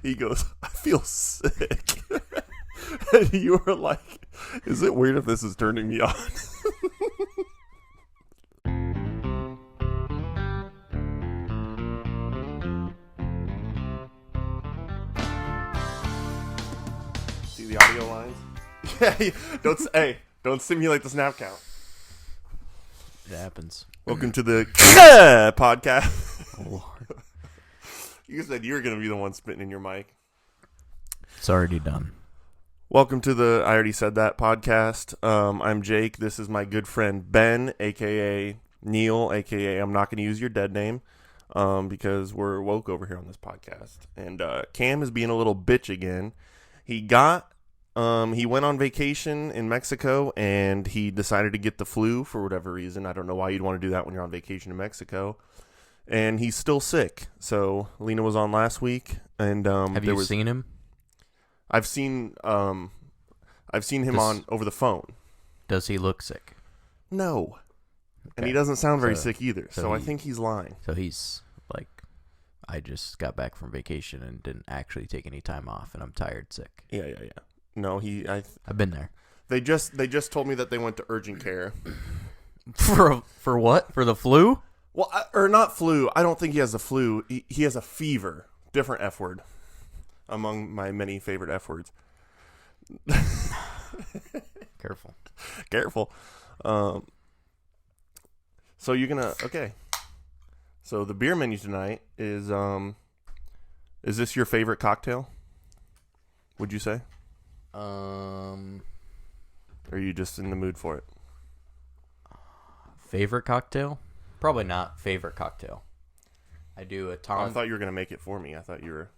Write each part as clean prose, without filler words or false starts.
He goes, I feel sick. And you were like, is it weird if this is turning me on? See the audio lines? Yeah, don't simulate the snap count. It happens. Welcome to the podcast. Oh, Lord. You said you were going to be the one spitting in your mic. It's already done. Welcome to the I Already Said That podcast. I'm Jake. This is my good friend Ben, a.k.a. Neal, a.k.a. I'm not going to use your dead name because we're woke over here on this podcast. And Cam is being a little bitch again. He went on vacation in Mexico and he decided to get the flu for whatever reason. I don't know why you'd want to do that when you're on vacation in Mexico. And he's still sick. So Lena was on last week, and Have you seen him? I've seen him on over the phone. Does he look sick? No, Okay. And he doesn't sound very sick either. So I think he's lying. So he's like, I just got back from vacation and didn't actually take any time off, and I'm tired, sick. Yeah. No, I've been there. They just told me that they went to urgent care. For what? For the flu? Well, or not flu. I don't think he has the flu. He has a fever. Different F word among my many favorite F words. Careful. So you're gonna okay. So the beer menu tonight is this your favorite cocktail? Would you say? Or are you just in the mood for it? Favorite cocktail? Probably not favorite cocktail. I do a ton. I thought you were gonna make it for me. I thought you were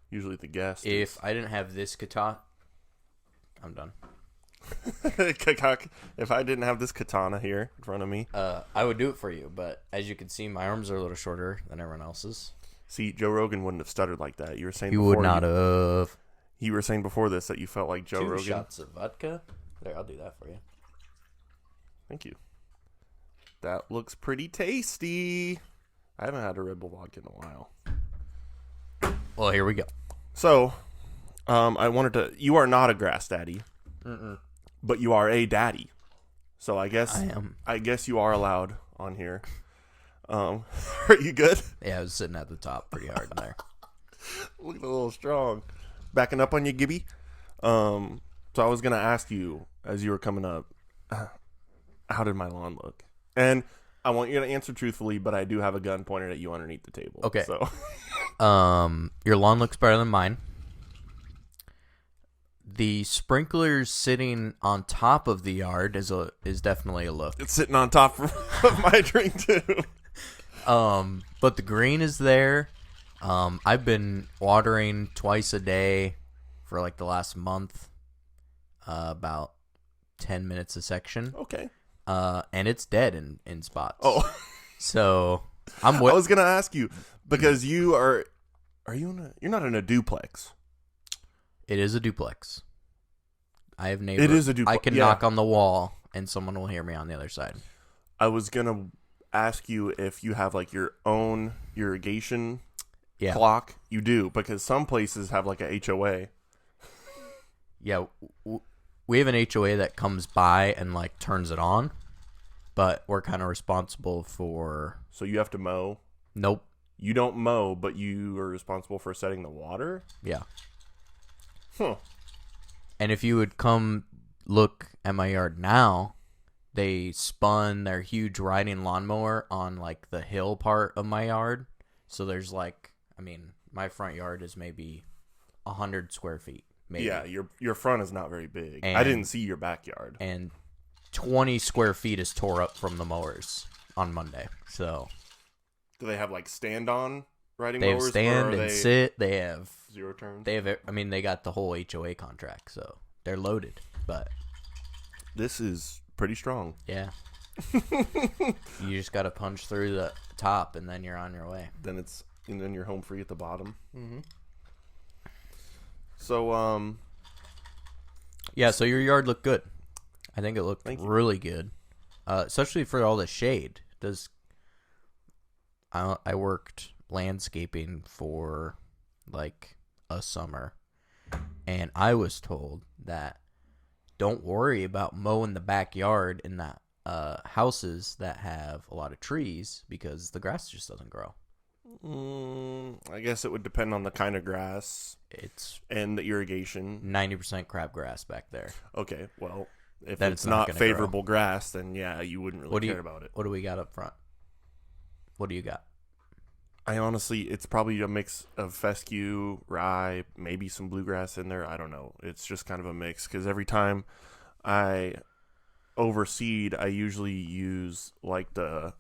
usually the guest. If I didn't have this katana, I'm done. If I didn't have this katana here in front of me, I would do it for you. But as you can see, my arms are a little shorter than everyone else's. See, Joe Rogan wouldn't have stuttered like that. You were saying he would not have. You were saying before this that you felt like Joe Rogan. 2 shots of vodka. There, I'll do that for you. Thank you. That looks pretty tasty. I haven't had a Red Bull vodka in a while. Well, here we go. So, I wanted to. You are not a grass daddy, but you are a daddy. So I guess I am. I guess you are allowed on here. Are you good? Yeah, I was sitting at the top pretty hard in there. Looking a little strong. Backing up on you, Gibby. So I was gonna ask you as you were coming up, how did my lawn look? And I want you to answer truthfully, but I do have a gun pointed at you underneath the table. Okay. So, your lawn looks better than mine. The sprinklers sitting on top of the yard is definitely a look. it's sitting on top of my drink too. But the green is there. I've been watering twice a day for like the last month, about 10 minutes a section. Okay. And it's dead in spots. Oh, so I was gonna ask you because you're not in a duplex. It is a duplex. I have neighbors. It is a duplex. I can knock on the wall and someone will hear me on the other side. I was gonna ask you if you have like your own irrigation clock. You do, because some places have like a HOA. Yeah, we have an HOA that comes by and like turns it on, but we're kind of responsible for. So you have to mow? Nope. You don't mow, but you are responsible for setting the water? Yeah. Huh. And if you would come look at my yard now, they spun their huge riding lawnmower on like the hill part of my yard. So there's like, my front yard is maybe 100 square feet. Maybe. Yeah, your front is not very big. And, I didn't see your backyard. And 20 square feet is tore up from the mowers on Monday. So do they have like stand-on riding they mowers? Have stand and sit. They have zero turns. They have. They got the whole HOA contract, so they're loaded. But this is pretty strong. Yeah. You just got to punch through the top, and then you're on your way. And then you're home free at the bottom. Mm-hmm. So, yeah, so your yard looked good. I think it looked really good, especially for all the shade. I worked landscaping for like a summer, and I was told that don't worry about mowing the backyard in the houses that have a lot of trees because the grass just doesn't grow. I guess it would depend on the kind of grass. And the irrigation. 90% crabgrass back there. Okay, well, if then it's not favorable grass, then yeah, you wouldn't really care about it. What do we got up front? What do you got? I honestly, it's probably a mix of fescue, rye, maybe some bluegrass in there. I don't know. It's just kind of a mix because every time I overseed, I usually use like the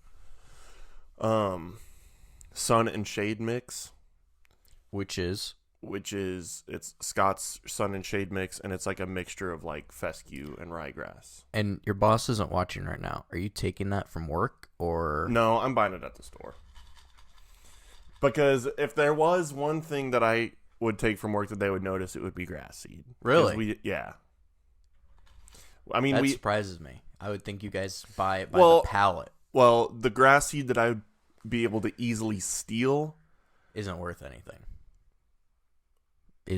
sun and shade mix, which is it's Scott's sun and shade mix, and it's like a mixture of like fescue and ryegrass. And your boss isn't watching right now. Are you taking that from work or? No, I'm buying it at the store. Because if there was one thing that I would take from work that they would notice, it would be grass seed. Really? Yeah. I mean, that surprises me. I would think you guys buy it by the pallet. Well, the grass seed that I would be able to easily steal isn't worth anything.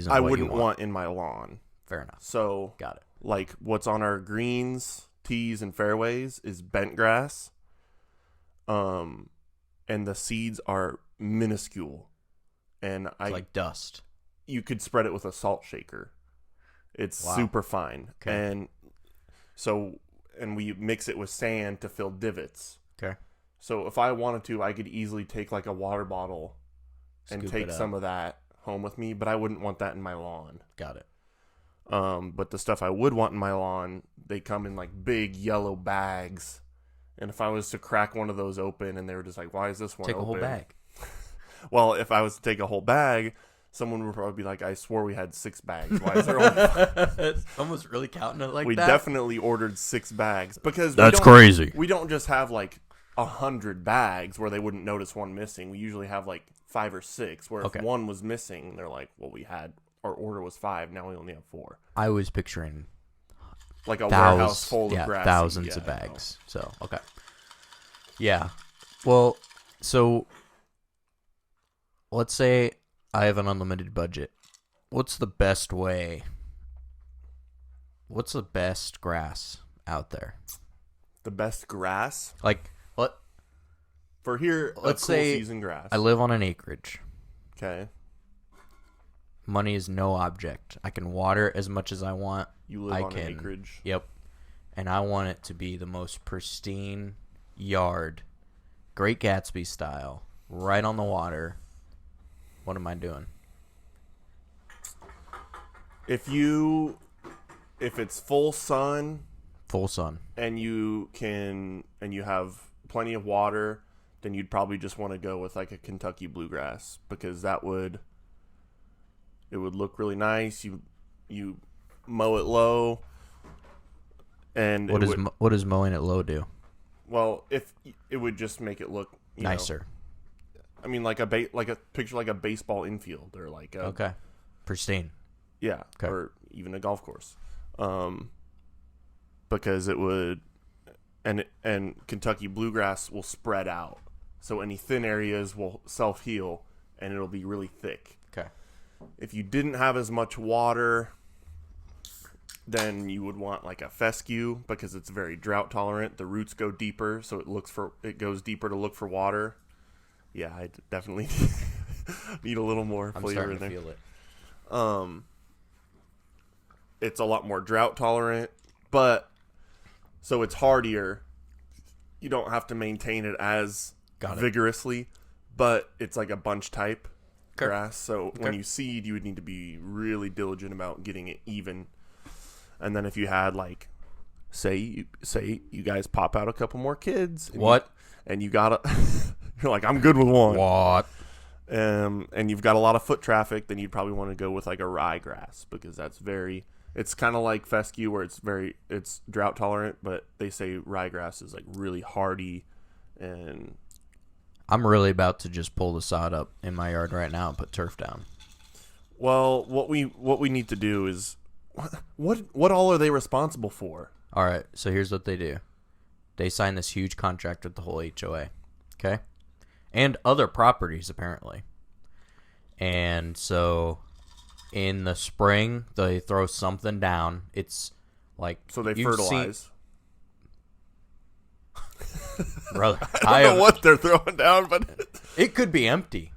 I wouldn't want in my lawn. Fair enough. So, got it. Like what's on our greens, tees, and fairways is bent grass. And the seeds are minuscule, and it's like dust. You could spread it with a salt shaker. It's super fine. Okay. And we mix it with sand to fill divots. Okay. So if I wanted to, I could easily take like a water bottle and take some of that home with me, but I wouldn't want that in my lawn. Got it. But the stuff I would want in my lawn, they come in like big yellow bags. And if I was to crack one of those open and they were just like, why is this one open? Take a whole bag. Well, if I was to take a whole bag, someone would probably be like, I swore we had 6 bags. Why is there only Someone's really counting it like that? We definitely ordered 6 bags. Because that's crazy. We don't just have like 100 bags where they wouldn't notice one missing. We usually have like 5 or 6 where if one was missing, they're like, well, our order was 5. Now we only have 4. I was picturing like a warehouse full of grass. Thousands of bags. So, okay. Yeah. Well, so let's say I have an unlimited budget. What's the best way? What's the best grass out there? The best grass? Like, what? For here, let's say season grass. I live on an acreage. Okay. Money is no object. I can water as much as I want. You live on an acreage? Yep. And I want it to be the most pristine yard, Great Gatsby style, right on the water. What am I doing? If it's full sun, and you have plenty of water, then you'd probably just want to go with like a Kentucky bluegrass because it would look really nice. You mow it low, and what does mowing it low do? Well, if it would just make it look nicer. I mean, like a picture like a baseball infield or like pristine. Yeah, okay. Or even a golf course, because it would, and Kentucky bluegrass will spread out, so any thin areas will self heal, and it'll be really thick. Okay. If you didn't have as much water, then you would want like a fescue because it's very drought tolerant. The roots go deeper, so it goes deeper to look for water. Yeah, I definitely need a little more flavor in there. I'm starting to feel it. It's a lot more drought tolerant, but so it's hardier. You don't have to maintain it as vigorously, but it's like a bunch type grass. So when you seed, you would need to be really diligent about getting it even. And then if you had like, say you guys pop out a couple more kids. And you gotta, you're like, I'm good with one. What? And you've got a lot of foot traffic, then you'd probably want to go with like a ryegrass because it's kind of like fescue where it's drought tolerant, but they say ryegrass is like really hardy. And I'm really about to just pull the sod up in my yard right now and put turf down. Well, what we need to do is what all are they responsible for? All right, so here's what they do. They sign this huge contract with the whole HOA, okay? And other properties, apparently. And so in the spring, they throw something down. It's like... So they fertilize. Brother, I don't know what they're throwing down, but... It could be empty.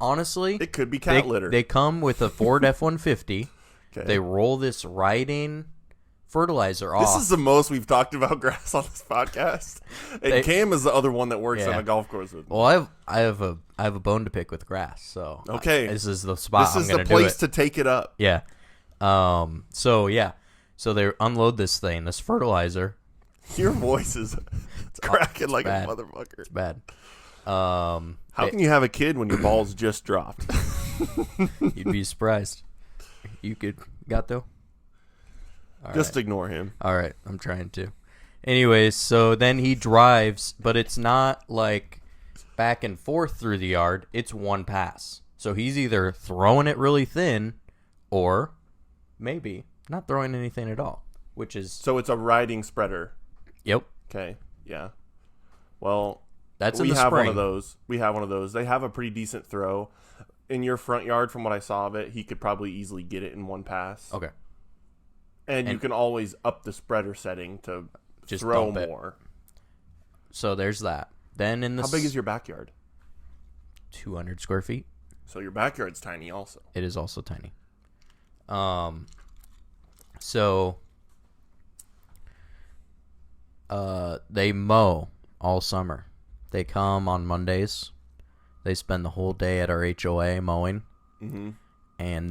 Honestly... It could be cat litter. They come with a Ford F-150. Okay. They roll this riding fertilizer off. This is the most we've talked about grass on this podcast. And Cam is the other one that works on a golf course with me. Well, I have a bone to pick with grass, so okay, this is the spot. This is the place to take it up. Yeah. So they unload this thing, this fertilizer. Your voice is cracking like bad. A motherfucker. It's bad. How can you have a kid when your balls just dropped? You'd be surprised. You got though. Just ignore him. All right, I'm trying to. Anyways, so then he drives, but it's not like back and forth through the yard. It's one pass. So he's either throwing it really thin or maybe not throwing anything at all, which is... So it's a riding spreader. Yep. Okay, yeah. Well, that's in the spring. One of those. We have one of those. They have a pretty decent throw. In your front yard, from what I saw of it, he could probably easily get it in one pass. Okay. And you can always up the spreader setting to just throw more. So there's that. Then in the How big is your backyard? 200 square feet. So your backyard's tiny also. It is also tiny. So they mow all summer. They come on Mondays. They spend the whole day at our HOA mowing. Mm-hmm. And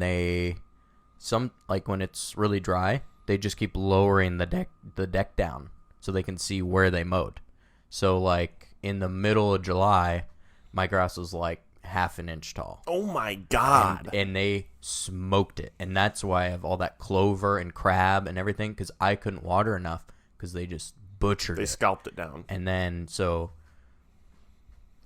when it's really dry, they just keep lowering the deck down so they can see where they mowed. So like in the middle of July, my grass was like half an inch tall. Oh my God. And they smoked it. And that's why I have all that clover and crab and everything, because I couldn't water enough because they just butchered it. They scalped it down. And then so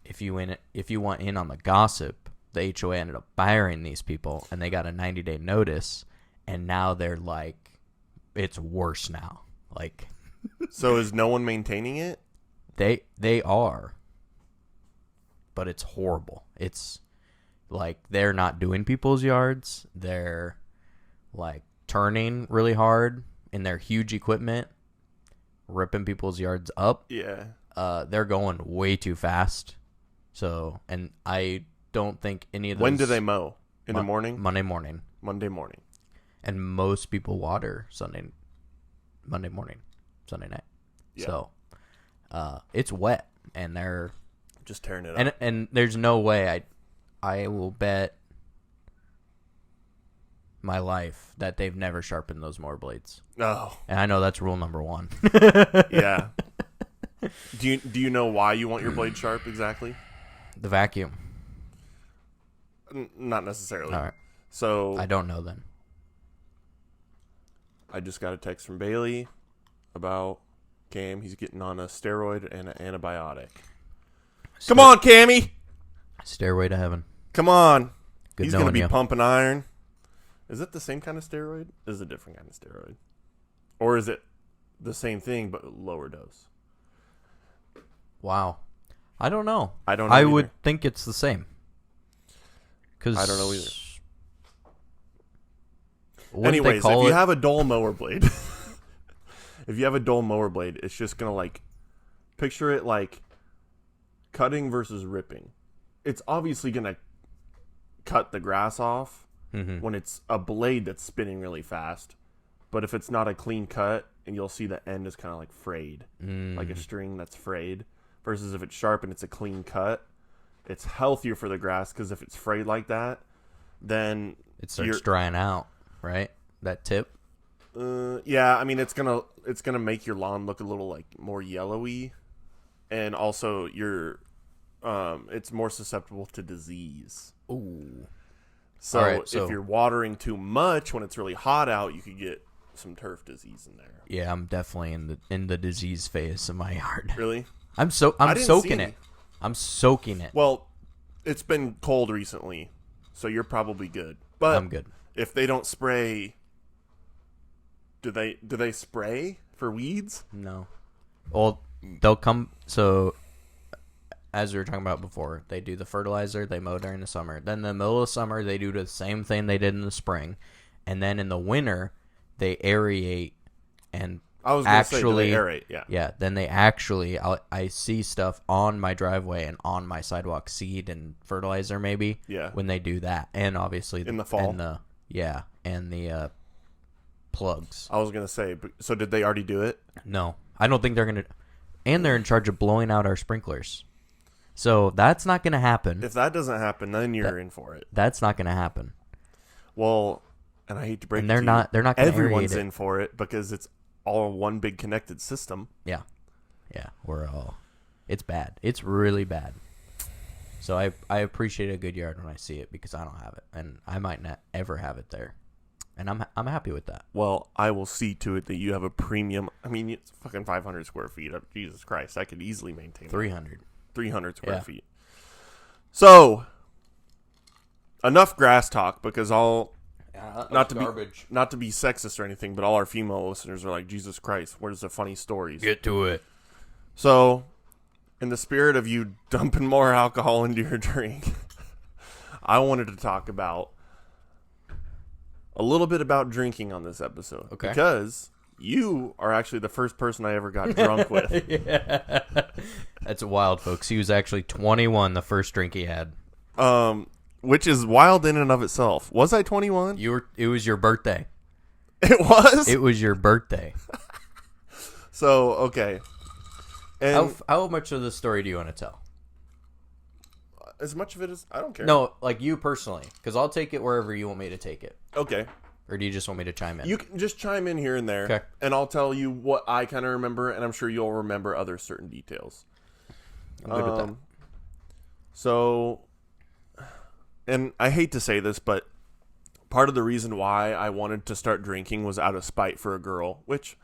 if you want in on the gossip, the HOA ended up firing these people, and they got a 90-day notice, and now they're like, it's worse now. Like, so is no one maintaining it? They are, but it's horrible. It's like they're not doing people's yards. They're like turning really hard in their huge equipment, ripping people's yards up. Yeah. They're going way too fast. So, and I don't think any of those... When do they mow? In the morning? Monday morning. Monday morning. And most people water Monday morning, Sunday night. Yeah. So, it's wet, and they're... Just tearing it up. And there's no way I will bet my life that they've never sharpened those mower blades. Oh. And I know that's rule number 1. Yeah. Do you know why you want your blade sharp exactly? The vacuum. Not necessarily. All right. So I don't know then. I just got a text from Bailey about Cam. He's getting on a steroid and an antibiotic. Come on, Cammy. Stairway to heaven. Come on. Good He's going to be you. pumping iron. Is it the same kind of steroid? Is it a different kind of steroid? Or is it the same thing but lower dose? Wow. I don't know. I don't know I either. would think it's the same. I don't know either. Anyways, if you have a dull mower blade, it's just going to like, picture it like cutting versus ripping. It's obviously going to cut the grass off when it's a blade that's spinning really fast. But if it's not a clean cut, and you'll see the end is kind of like frayed, like a string that's frayed, versus if it's sharp and it's a clean cut, it's healthier for the grass, because if it's frayed like that, then it starts drying out, right? That tip. Yeah, I mean it's gonna make your lawn look a little like more yellowy, and also it's more susceptible to disease. Ooh. So, right, if you're watering too much when it's really hot out, you could get some turf disease in there. Yeah, I'm definitely in the disease phase of my yard. Really? I'm soaking it. I'm soaking it. Well, it's been cold recently, so you're probably good. But I'm good. If they don't spray, do they spray for weeds? No. Well, they'll come. So as we were talking about before, they do the fertilizer, they mow during the summer. Then in the middle of summer, they do the same thing they did in the spring. And then in the winter, they aerate and I was going to say, do they aerate? Yeah. Yeah, then they actually, I see stuff on my driveway and on my sidewalk, seed and fertilizer maybe, when they do that. And obviously in the fall. And the plugs. I was going to say, so did they already do it? No, I don't think they're going to. And they're in charge of blowing out our sprinklers. So that's not going to happen. If that doesn't happen, then you're in for it. That's not going to happen. Well, and I hate to break it to you. They're not going to everyone's in for it because it's all one big connected system. Yeah. It's bad. It's really bad. So I appreciate a good yard when I see it because I don't have it. And I might not ever have it there. And I'm happy with that. Well, I will see to it that you have a premium. I mean, it's fucking 500 square feet. Jesus Christ. I could easily maintain 300. 300 square feet. So, enough grass talk because not to be sexist or anything, but all our female listeners are like, Jesus Christ, where's the funny stories? Get to it. So, in the spirit of you dumping more alcohol into your drink, I wanted to talk about a little bit about drinking on this episode. Okay. Because you are actually the first person I ever got drunk with. Yeah. That's wild, folks. He was actually 21 the first drink he had. Which is wild in and of itself. Was I 21? It was your birthday. It was? It was your birthday. So, okay. And how much of the story do you want to tell? As much of it as I don't care. No, like you personally, because I'll take it wherever you want me to take it. Okay. Or do you just want me to chime in? You can just chime in here and there. Okay. And I'll tell you what I kind of remember, and I'm sure you'll remember other certain details. I'm good with that. So, and I hate to say this, but part of the reason why I wanted to start drinking was out of spite for a girl, which...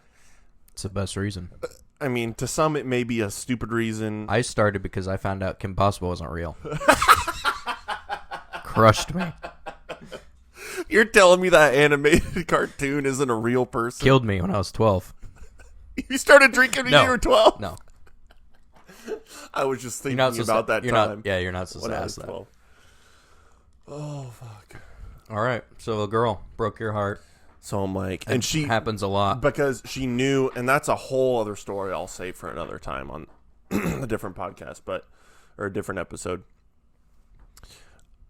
It's the best reason. I mean, to some it may be a stupid reason. I started because I found out Kim Possible wasn't real. Crushed me. You're telling me that animated cartoon isn't a real person? Killed me when I was 12. You started drinking when you were 12? No. I was just thinking about that time. You're not supposed to ask that. 12. Oh, fuck. All right. So a girl broke your heart. So I'm like, and she happens a lot because she knew, and that's a whole other story I'll save for another time on a different podcast, or a different episode.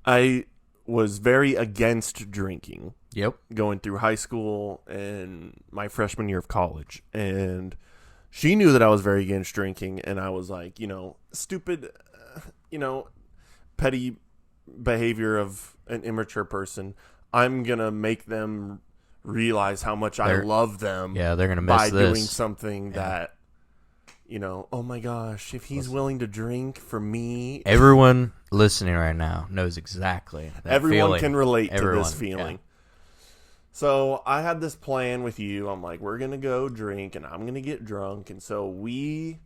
I was very against drinking. Yep. Going through high school and my freshman year of college, and she knew that I was very against drinking, and I was like, stupid, petty behavior of an immature person. I'm gonna make them realize how much I love them. Yeah, they're gonna miss by this. doing something that, oh my gosh, if he's willing to drink for me. Everyone listening right now knows exactly that everyone feeling. Can relate to this feeling. Yeah. So I had this plan with you. I'm like, we're gonna go drink, and I'm gonna get drunk, and so we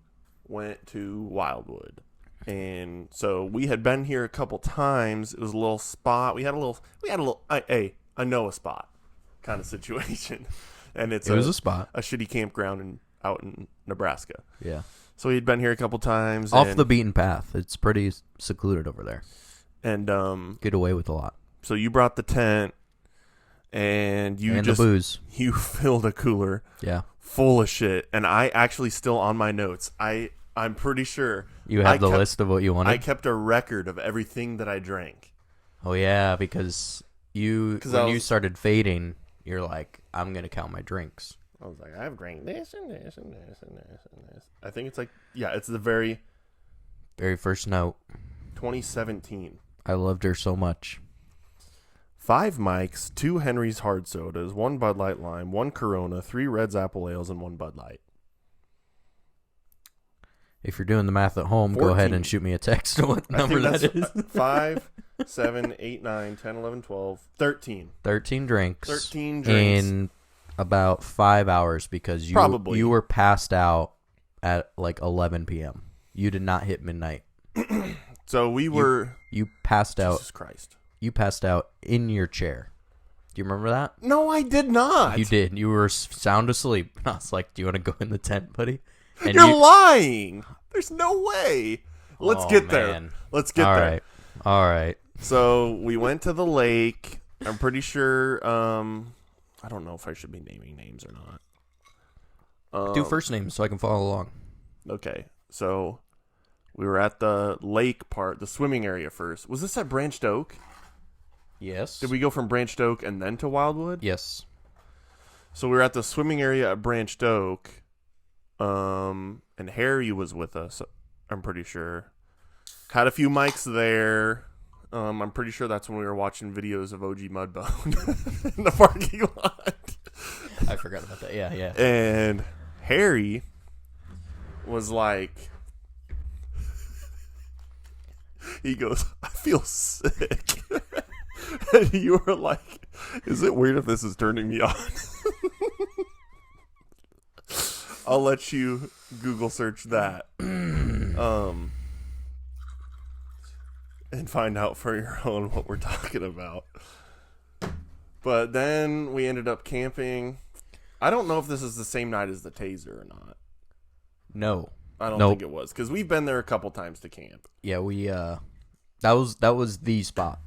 went to Wildwood. And so we had been here a couple times. It was a little spot. We had a little. I know a spot kind of situation, and it was a spot, a shitty campground out in Nebraska. Yeah. So he'd been here a couple times. Off the beaten path. It's pretty secluded over there. And get away with a lot. So you brought the tent, and the booze. You filled a cooler. Yeah. Full of shit, and I actually still on my notes. I'm pretty sure you have the list of what you wanted. I kept a record of everything that I drank. Oh yeah, because you started fading, you're like, I'm gonna count my drinks. I was like, I've drank this and this and this and this and this. I think it's it's the very first note. 2017. I loved her so much. 5 mics, 2 Henry's hard sodas, 1 Bud Light Lime, 1 Corona, 3 Red's Apple Ales, and 1 Bud Light. If you're doing the math at home, 14. Go ahead and shoot me a text on what number that is. 5, 7, 8, 9, 10, 11, 12, 13. 13 drinks. 13 drinks. In about 5 hours because you were passed out at like 11 p.m. You did not hit midnight. So we were... You passed out. Jesus Christ. You passed out in your chair. Do you remember that? No, I did not. You did. You were sound asleep. I was like, do you want to go in the tent, buddy? And You're lying. There's no way. Let's get there. Let's get there. All right. So we went to the lake. I'm pretty sure. I don't know if I should be naming names or not. Do first names so I can follow along. Okay. So we were at the lake part, the swimming area first. Was this at Branched Oak? Yes. Did we go from Branched Oak and then to Wildwood? Yes. So we were at the swimming area at Branched Oak. And Harry was with us, I'm pretty sure. Had a few mics there. I'm pretty sure that's when we were watching videos of OG Mudbone in the parking lot. I forgot about that. Yeah. And Harry was like, he goes, I feel sick. And you were like, is it weird if this is turning me on? I'll let you Google search that. And find out for your own what we're talking about. But then we ended up camping. I don't know if this is the same night as the Taser or not. No. I don't think it was, because we've been there a couple times to camp. Yeah, we that was the spot.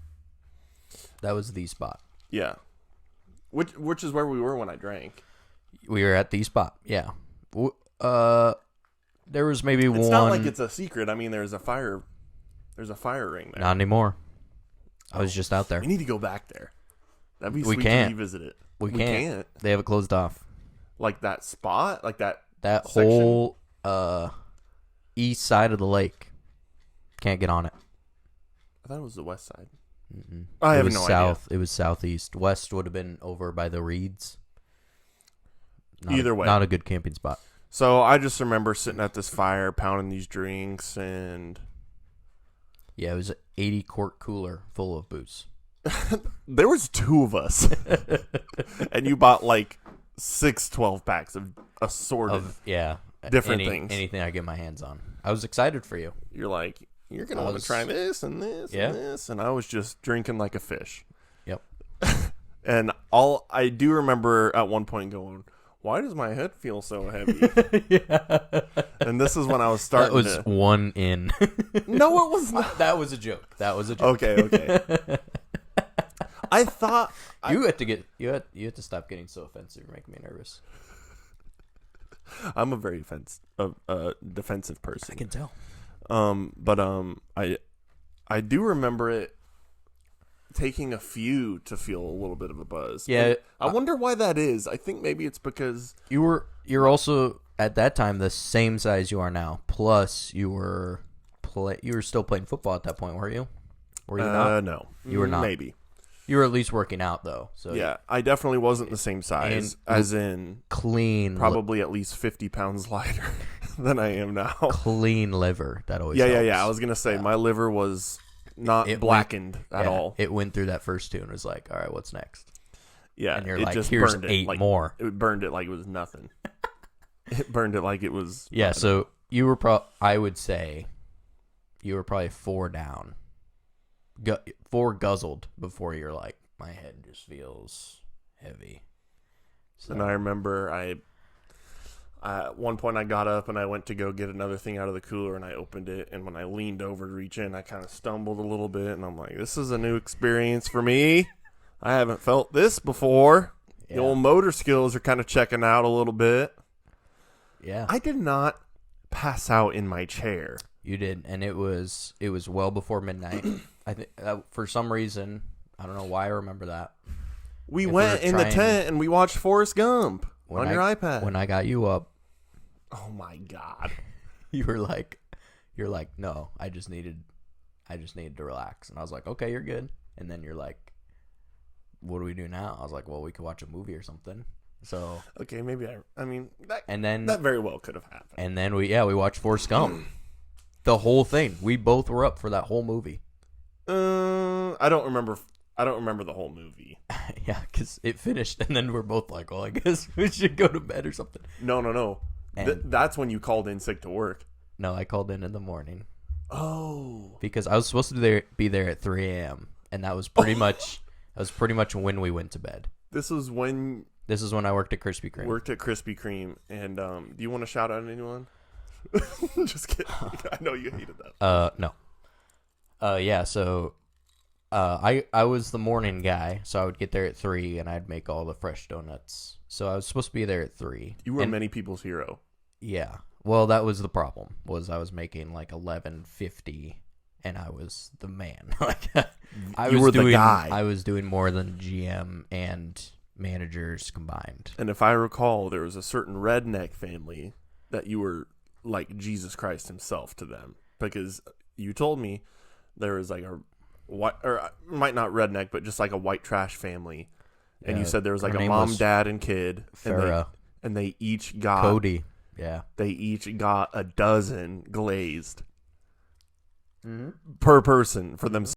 That was the spot. Yeah. Which is where we were when I drank. We were at the spot. Yeah. There was maybe one. It's not like it's a secret. I mean, there's a fire ring there. Not anymore. I was just out there. We need to go back there. That'd be We sweet can't. to revisit it. We can't. They have it closed off. Like that spot? Like that section? Whole east side of the lake. Can't get on it. I thought it was the west side. Mm-mm. I have was no south. idea. It was southeast. West would have been over by the reeds. Either way. Not a good camping spot. So I just remember sitting at this fire, pounding these drinks, and Yeah, it was an 80 quart cooler full of booze. there was two of us. And you bought like 12 packs of assorted different things. Anything I get my hands on. I was excited for you. You're like, you're going to want to try this and this and this. And I was just drinking like a fish. Yep. And I do remember at one point going, why does my head feel so heavy? Yeah. And this is when I was starting That was one in. No, it was not. That was a joke. Okay. I thought you had to stop getting so offensive. You're making me nervous. I'm a very defensive person. I can tell. I do remember it taking a few to feel a little bit of a buzz. Yeah, and I wonder why that is. I think maybe it's because you're also at that time the same size you are now. Plus, you were still playing football at that point, weren't you? Were you not? No, you were not. Maybe you were at least working out though. So yeah, I definitely wasn't the same size, as in clean, probably at least 50 pounds lighter than I am now. Clean liver. That always yeah. helps. I was gonna say my liver was not blackened at all. It went through that first two and was like, all right, what's next? Yeah, and you're it like, just here's burned 8 like, more. It burned it like it was nothing. It burned it like it was. Yeah, so you were I would say you were probably 4 down, 4 guzzled before you're like, my head just feels heavy. So. And I remember at one point I got up and I went to go get another thing out of the cooler and I opened it, and when I leaned over to reach in, I kind of stumbled a little bit, and I'm like, this is a new experience for me. I haven't felt this before. Yeah. The old motor skills are kind of checking out a little bit. Yeah. I did not pass out in my chair. You did, and it was well before midnight. I think for some reason, I don't know why I remember that. We went in the tent and we watched Forrest Gump on your iPad. When I got you up, oh my God, you're like, no, I just needed to relax, and I was like, okay, you're good. And then you're like, what do we do now? I was like, well, we could watch a movie or something. So okay, maybe I mean that. And then that very well could have happened. And then we watched Forrest Gump, the whole thing. We both were up for that whole movie. I don't remember the whole movie. Yeah, because it finished, and then we're both like, well, I guess we should go to bed or something. No. That's when you called in sick to work. No, I called in the morning. Oh. Because I was supposed to be there at 3 a.m., and that was pretty much when we went to bed. This is when I worked at Krispy Kreme. And do you want to shout out anyone? Just kidding. I know you hated that. No. Yeah, so I was the morning guy, so I would get there at 3 and I'd make all the fresh donuts. So I was supposed to be there at 3. You were many people's hero. Yeah. Well, that was the problem. Was I was making like 11.50 and I was the man. Like You were the guy. I was doing more than GM and managers combined. And if I recall, there was a certain redneck family that you were like Jesus Christ himself to them, because you told me there was like a white, or might not redneck, but just like a white trash family, and you said there was like a mom, dad, and kid, and they each got Cody. Yeah, they each got a dozen glazed per person for themselves.